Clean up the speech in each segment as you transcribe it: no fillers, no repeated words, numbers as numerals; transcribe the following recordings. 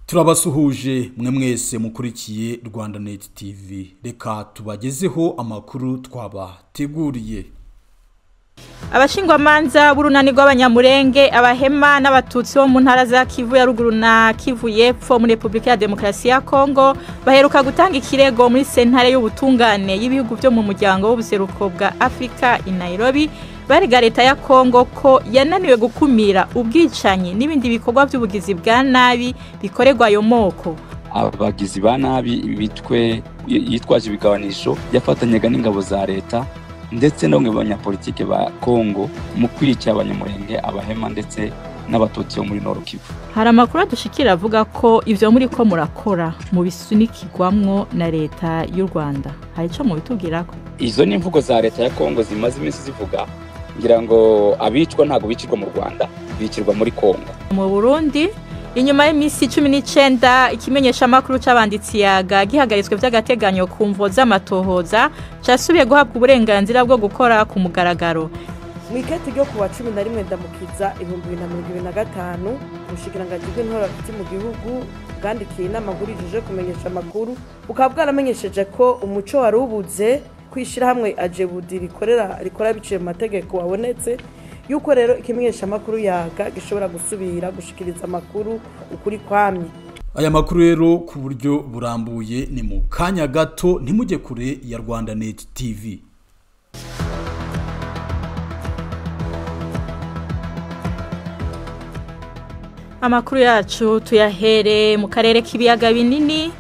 Turabasuhuje mwe mwese mukurikiye Rwandanet TV. Reka tubagezeho amakuru twabateguriye. Abashingwamanza b'urunani rw'abanyamurenge abahema n'abatutsi bo mu ntara za Kivu ya ruguru na Kivu y'epfo muri Republika ya Demokarasi ya Kongo baheruka gutanga ikirego muri sentare y'ubutungane y'ibihugu byo mu muryango w'ubuseruko bwa Afrika i Nairobi bariga leta ya Kongo ko yananiwe gukumira ubwicanyi n'ibindi bikorwa by'ubugizi bwa nabi bikorerwa ayo moko. Abagizi ba nabi bitwe yitwaje ibigabanisho yafatanyaga n'ingabo za leta ndetse no abanyapolitike ba Kongo mu kwica abanyamurenge abahema ndetse n'abatutsi bo muri Nord Kivu. Hari amakuru adushikira avuga ko ivyo muri ko murakora mu bisunikirwamwo na leta y'u Rwanda. Hari ico mu bitubwirako? Izo ni imvugo za leta ya Kongo zimaze iminsi zivuga ngira ngo abicwa ntago bicirwa mu Rwanda, bicirwa muri Kongo. Mu Burundi inyuma y'imisi 19 ikimenyesha amakuru c'abanditsi yaga gihagaritswe vy'agateganyo ku mvo z'amatohoza casubiye guhabwa uburenganzira bwo gukora ku mugaragaro. Mwikete ryo kuwa 11 ndamukiza 2025 ubushikiranganje bw'intora biti mu gihugu bwandikiye inama ngurije kumenyesha amakuru bukaba bwaramenyesheje ko umuco wari ubuze kwishira hamwe Ajebudi rikora biciye mu mategeko wabonetse yuko rero ikimenyesha amakuru yaga gishobora gusubira gushikiriza amakuru ukuri kwamye. Aya makuru rero ku buryo burambuye ni mu kanya gato ntimujye kure ya Rwandanet TV. Amakuru yacu tuyahere mu karere k'ibiyaga binini.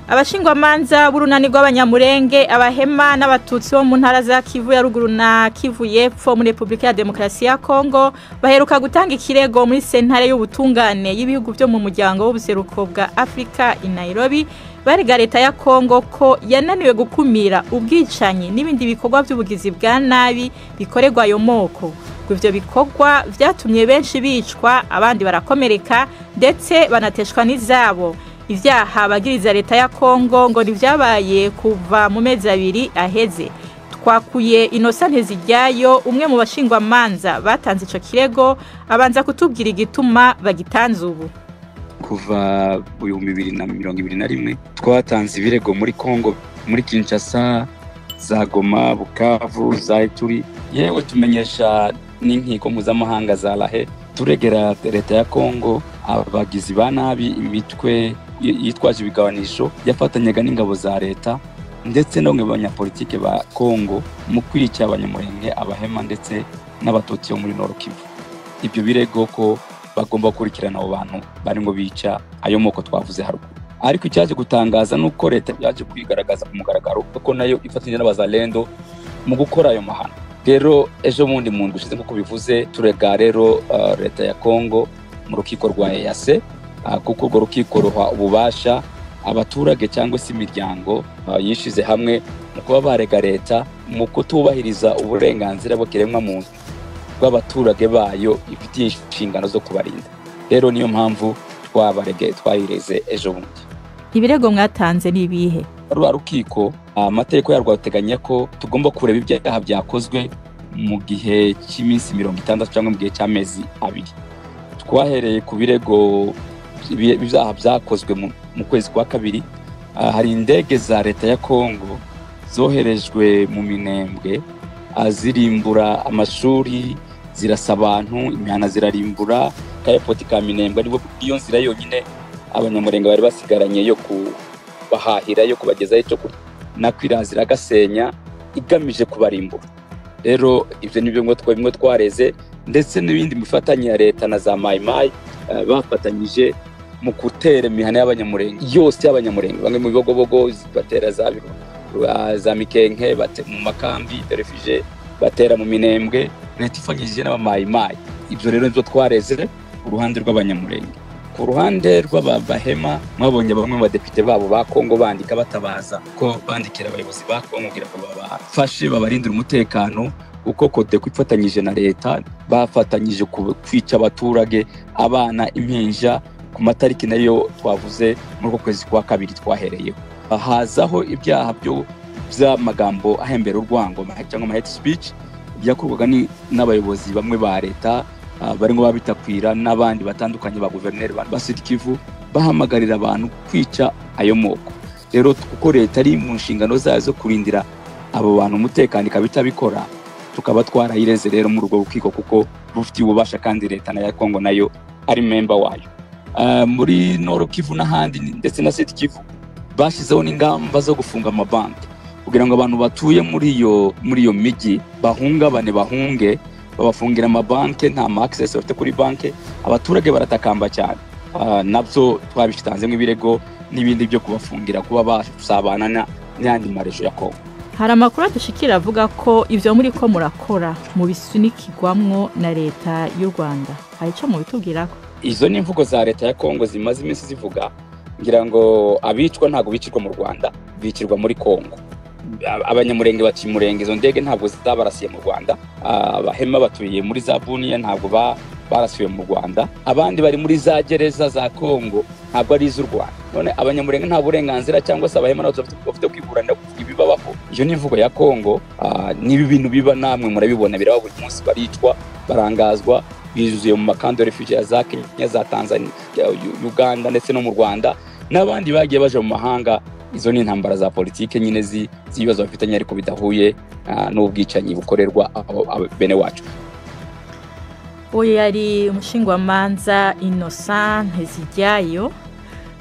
Abashingwamanza b'urunani rw'abanyamurenge abahema n'abatutsi bo mu ntara za Kivu ya ruguru na Kivu y'epfo muri Republika ya Demokarasi ya Kongo baheruka gutanga ikirego muri sentare y'ubutungane y'ibihugu byo mu muryango w'ubuseruko bwa Afrika i Nairobi bariga leta ya Kongo ko yananiwe gukumira ubwicanyi n'ibindi bikorwa by'ubugizi bwa nabi bikorerwa ayo moko. Ivyo bikorwa vyatumye benshi bicwa abandi barakomereka ndetse banateshwa n'izabo. Ivyaha bagiriza leta ya Kongo ngo nivyabaye kuva mu mezi 2 aheze. Twakuye Innocent Nteziryayo umwe mu bashingwamanza batanze ico kirego abanza kutubwira igituma bagitanze ubu. Kuva 2021 twatanze ibirego muri Kongo, muri Kinshasa, za Goma, Bukavu, za Ituri, yewe tumenyesha n'inkiko mpuzamahanga za Lahe turegera leta ya Kongo abagizi ba nabi bitwe yitwaje ibigabanisho yafatanyaga n'ingabo za leta ndetse no abanyapolitike ba Kongo mu kwica abanyamurenge abahema ndetse n'abatutsi bo muri Nord Kivu. Ibyo birego ko bagomba gukurikirana abo bantu bari ngo bica ayo moko twavuze haruguru. Ariko icyaje gutangaza nuko leta yaje kwigaragaza ku mugaragaro ko nayo ifatanyije n'abazalendo mu gukora ayo mahano. Rero ejo mundi muntu ushize nko bivuze turega rero leta ya Kongo mu rukiko rwa EAC kuko urwo rukiko ruha ububasha abaturage cyangwa se imiryango yishize hamwe mu kuba barega leta mu kutubahiriza uburenganzira bw'ikiremwa muntu bw'abaturage bayo ifitiye inshingano zo kubarinda. Rero niyo mpamvu twayireze ejo bundi. Ibirego mwatanze ni ibihe? Rwa rukiko amategeko yarwo ateganya ko tugomba kureba ibyaha byakozwe mu gihe cy'iminsi 60 cyangwa mu gihe cy'amezi 2. Twahereye ku birego ibyaha byakozwe mu kwezi kwa kabiri. Hari indege za leta ya Kongo zoherejwe mu Minembwe zirimbura amashuri, zirasa abantu, imihana zirarimbura. Kayapoti ka Minembwe nibo iyo nzira yonyine abanyamurenge bari basigaranye yo kubahahira, yo kubagezaho cyo nakwirazira gasenya igamije kubarimbura. Rero ivyo nibyo ngo twareze ndetse n'ibindi mifatanye ya leta na za Maimai bafatanyije mu kutera imihana y'abanyamurenge yose y'abanyamurenge, bamwe mu bibogobogo batera za Mikenke, mu makambi refugee batera mu Minembwe, leta ifanyije n'abamaimai. Ivyo rero nivyo twareze uruhande rw'abanyamurenge. Ku ruhande rw'abahema mwabonye bamwe mu badepite babo ba Kongo bandika batabaza ko bandikira abayobozi ba Kongo kugira ngo babafashe babarindira umutekano uko kode kwifatanyije na leta bafatanyije kwica abaturage, abana, impinja ku matariki nayo twavuze muri kwezi kwa kabiri twahereyeho. Hazaho ibyaha byo by'amagambo ahembera urwango cyangwa hate speech byakorwaga n'abayobozi bamwe ba leta barimo babitakwira n'abandi batandukanye ba guverineri ba Sud Kivu bahamagarira abantu kwica ayo moko. Rero kuko leta ari mu nshingano zazo kurindira abo bantu umutekano ikabitabikora, tukaba twarayireze rero muri urwo rukiko kuko rufitiye ububasha kandi leta na ya Kongo nayo ari member wayo. Muri Nord Kivu n'ahandi ndetse na Sud Kivu bashizeho n'ingamba zo gufunga amabanki kugira ngo abantu batuye muri iyo migi bahunge babafungira amabanki, nta access bafite kuri banki. Abaturage baratakamba cyane, nabyo twabishitanzemo ibirego n'ibindi byo kubafungira kuba basabana n'andi marejo ya Kongo. Hari amakuru adushikira avuga ko ivyo muri ko murakora mu bisunikirwamwo na leta y'u Rwanda. Hari ico mu bitubwirako? Izo ni imvugo za leta ya Kongo zimaze iminsi zivuga, ngira ngo abicwa ntago bicirwa mu Rwanda, bicirwa muri Kongo. Abanyamurenge bakimurenge izo ndege ntabwo zabarasiye mu Rwanda. Abahema batuye muri za Bunia ntabwo barasiwe mu Rwanda. Abandi bari muri za gereza za Kongo ntabwo ari iz'u Rwanda. None abanyamurenge nta burenganzira cyangwa se abahema nabo bafite kwiburanira kuvuga ibibabaho. Iyo ni imvugo ya Kongo. Nibi bintu biba namwe murabibona, biraba buri munsi, baricwa, barangazwa, bizuye mu makando refugee za Kenya, za Tanzania, Uganda ndetse no mu Rwanda, n'abandi bagiye baje mu mahanga. Izo ni intambara za politike nyine z'ibibazo bafitanye ariko bidahuye n'ubwicanyi bukorerwa bene wacu. Uyu yari umushingwamanza Innocent Nteziryayo.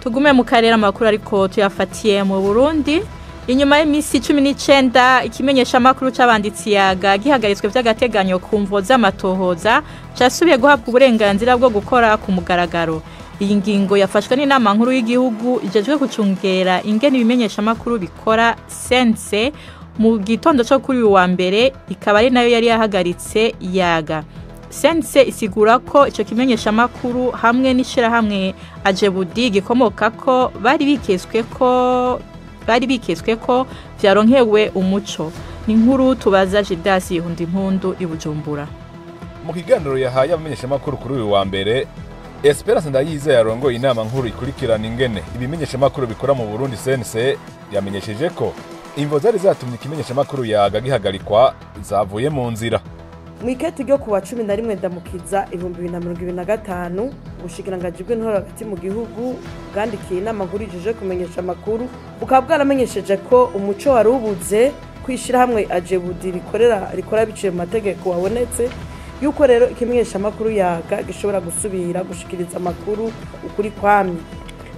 Tugume mu karere amakuru ariko tuyafatiye mu Burundi. Inyuma y'imisi 19 ikimenyesha makuru c'abanditsi yaga gihagaritswe vy'agateganyo ku mvo z'amatohoza cyasubiye guhabwa uburenganzira bwo gukora ku mugaragaro. Iyi ngingo yafashwe n'inama nkuru y'igihugu ijejwe kucungera ingene ibimenyesha makuru bikora sense mu gitondo cyo kuri wa mbere, ikaba ari nayo yari yahagaritse yaga. Sense isigura ko ico kimenyesha makuru hamwe n'ishira hamwe Ajebudi gikomoka ko bari bikeswe ko vyaronkewe umuco. Ni nkuru tubaza Gildas Yihundimpundu i Bujumbura. Mu kiganiro yahaye abamenyesha makuru kuri uyu wa mbere, Esperance Ndayize yarongo inama nkuru ikurikirana ingene ibimenyesha makuru bikora mu Burundi sense yamenyesheje ko imvo zari zatumye ikimenyesha makuru yaga gihagarikwa zavuye mu nzira. Mwiketi ryo kuwa 11 ndamukiza 2025 ubushikiranganje bw'intore hagati mu gihugu bwandikiye inama nkuru ijije kumenyesha makuru bukaba bwaramenyesheje ko umuco wari ubuze kwishira hamwe Ajebudi rikora biciye mu mategeko wabonetse, yuko rero ikimenyesha makuru yaga gishobora gusubira gushikiriza makuru ukuri kwamye.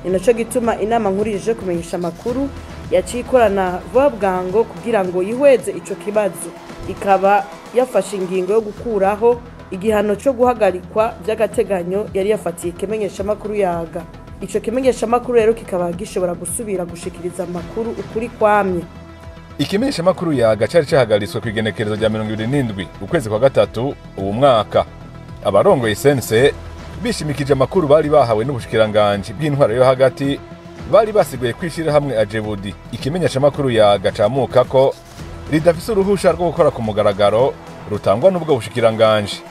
Ni naco gituma inama nkuru ije kumenyesha makuru yacikorana vuba bwango kugira ngo yihweze ico kibazo, ikaba yafashe ingingo yo gukuraho igihano cyo guhagarikwa by'agateganyo yari yafatiye ikimenyesha makuru yaga. Ico kimenyesha makuru rero kikaba gishobora gusubira gushikiriza makuru ukuri kwamye. Ikimenyesha makuru yaga cari cahagaritswe ku igenekerezo rya 27 ukwezi kwa gatatu ubu mwaka. Abarongoye sense bishimikije amakuru bari bahawe n'ubushikiranganje bw'intwaro yo hagati, bari basiguye kwishira hamwe Ajebudi ikimenyesha makuru yaga camuka ko ridafise uruhusha rwo gukora ku mugaragaro rutangwa n'ubwo bushikiranganje.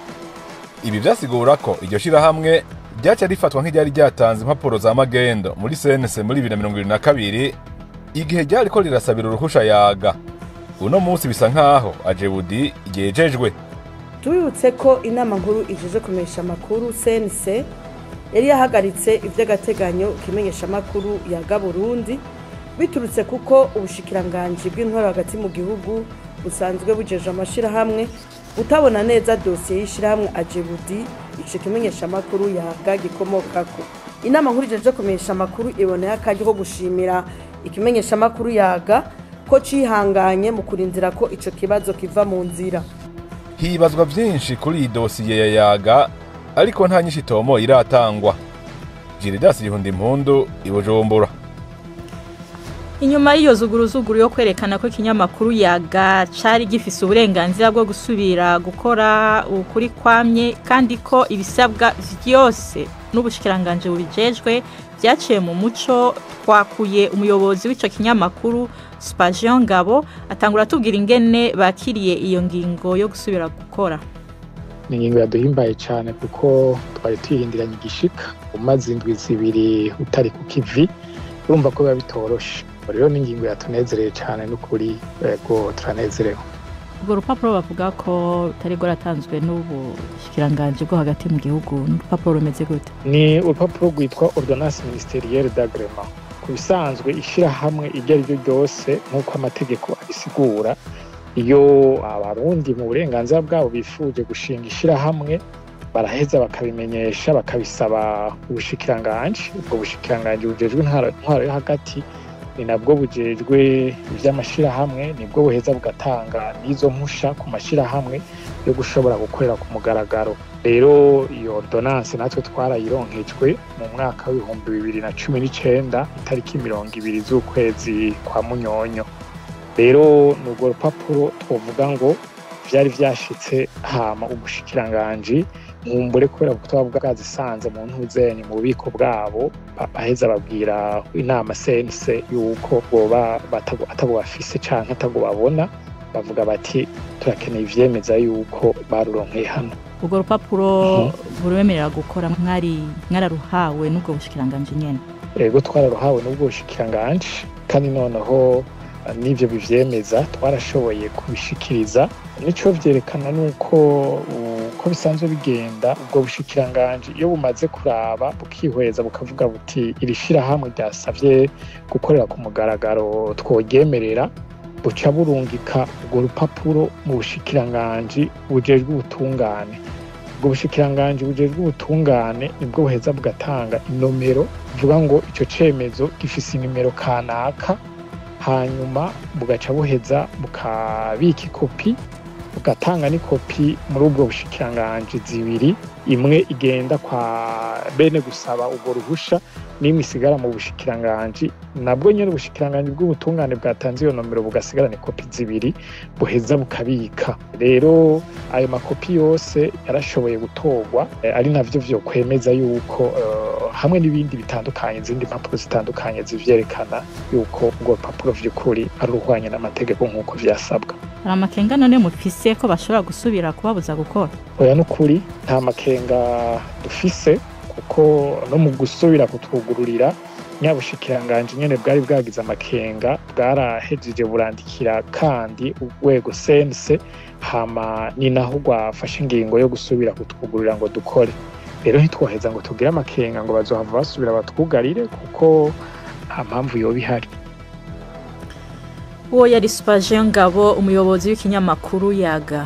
Ibi vyasigura ko iryo shira hamwe ryaca rifatwa nk'iryari ryatanze impapuro za magendo muri sense muri 2022 igihe ryari ko rirasabira uruhusha yaga. Uno munsi bisa nkaho Ajebudi yejejwe. Tubibutse ko inama nkuru ijije kumenyesha makuru sense yari yahagaritse ivy'agateganyo kimenyesha makuru yaga Burundi biturutse kuko ubushikiranganje bw'intwaro hagati mu gihugu busanzwe bujeje amashira hamwe utabona neza dossier y'ishira hamwe Ajebudi ico kimenyesha makuru yaga gikomokako. Inama nkuru ijije kumenyesha makuru iboneye akaje ko gushimira ikimenyesha makuru yaga ko cihanganye mu kurindira ko ico kibazo kiva mu nzira. Hibazwa byinshi kuri iyi dossier ya yaga ariko nta nyinshi tomo iratangwa. Gildas Yihundimpundu i Bujumbura. Inyuma y'iyo zuguruzuguru yo kwerekana ko ikinyamakuru yaga cari gifise uburenganzira bwo gusubira gukora ukuri kwamye kandi ko ibisabwa vyose n'ubushikiranganje bubijejwe vyaciye mu muco, twakuye umuyobozi w'ico kinyamakuru Spajion Ngabo atangura tubwira ingene bakiriye iyo ngingo yo gusubira gukora. Ni ingingo yaduhimbaye cyane kuko twari twirindiranye igishika umaze indwi zibiri utari ku kivi, urumva ko biba bitoroshe. Rero ni ingingo yatunezereye cyane n'ukuri, yego turanezerewe. ubwo rupapuro bavuga ko rutari rwaratanzwe n'ubushikiranganje bwo hagati mu gihugu n'urupapuro rumeze gute? Ni urupapuro rwitwa ordonnance ministérielle d'agrément. Ku bisanzwe ishirahamwe iryo ari ryo ryose nk'uko amategeko abisigura, iyo abarundi mu burenganzira bwabo bifuje gushinga ishirahamwe baraheza bakabimenyesha bakabisaba ubushikiranganje. Ubwo bushikiranganje bujejwe intwaro yo hagati ni nabwo bujejwe ivy'amashirahamwe, nibwo buheza bugatanga n'izo mpusha ku mashirahamwe yo gushobora gukorera ku mugaragaro. Rero iyo ordonnance natwe twarayironkejwe mu mwaka w'ibihumbi 2019 itariki 20 z'ukwezi kwa Munyonyo. Rero n'urwo rupapuro twovuga ngo vyari vyashitse hama ubushikiranganje mumbure kubera kutaba bwazisanze mu ntuzenye mu bubiko bwabo baheza babwira inama CNC yuko boba atago bafise canke atago babona, bavuga bati turakeneye ivyemeza yuko baruronkeye hano. Urwo rupapuro buremerera gukora mwararuhawe n'ubwo bushikiranganje nyene? Ego twararuhawe n'ubwo bushikiranganje, kandi noneho n'ivyo bivyemeza twarashoboye kubishikiriza. Nico vyerekana nuko uko bisanzwe bigenda, ubwo bushikiranganje iyo bumaze kuraba bukihweza bukavuga buti iri shirahamwe ryasavye gukorera ku mugaragaro twogemerera, buca burungika urwo rupapuro mu bushikiranganje bujejwe ubutungane. Ubwo bushikiranganje bujejwe ubutungane nibwo buheza bugatanga inomero buvuga ngo ico cemezo gifise inimero kanaka, hanyuma bugaca buheza bukabika ikopi, bugatanga n'ikopi muri ubwo bushikiranganje zibiri, imwe igenda kwa bene gusaba ubwo ruhusha n'imisigara mu bushikiranganje, nabwo nyene ubushikiranganje bw'ubutungane bwatanze iyo nomero bugasigarana ikopi zibiri buheza bukabika. Rero ayo makopi yose yarashoboye gutorwa, ari navyo vyo kwemeza yuko hamwe n'ibindi bitandukanye, izindi mpapuro zitandukanye zivyerekana yuko ubwo rupapuro vy'ukuri ari uruhwanye n'amategeko nk'uko vyasabwa. Hari amakenga none mufise ko bashobora gusubira kubabuza gukora? Oya, n'ukuri nta makenga dufise, kuko no mu gusubira kutwugururira nyabushikiranganje nyene bwari bwagize amakenga, bwarahejeje burandikira kandi urwego CNC, hama ni naho rwafashe ingingo yo gusubira kutwugururira ngo dukore. Rero ntitwoheza ngo tugire amakenga ngo bazohava basubira batwugarire, kuko nta mpamvu yoba ihari. Uwo yari Super Jean Ngabo, umuyobozi w'ikinyamakuru Yaga.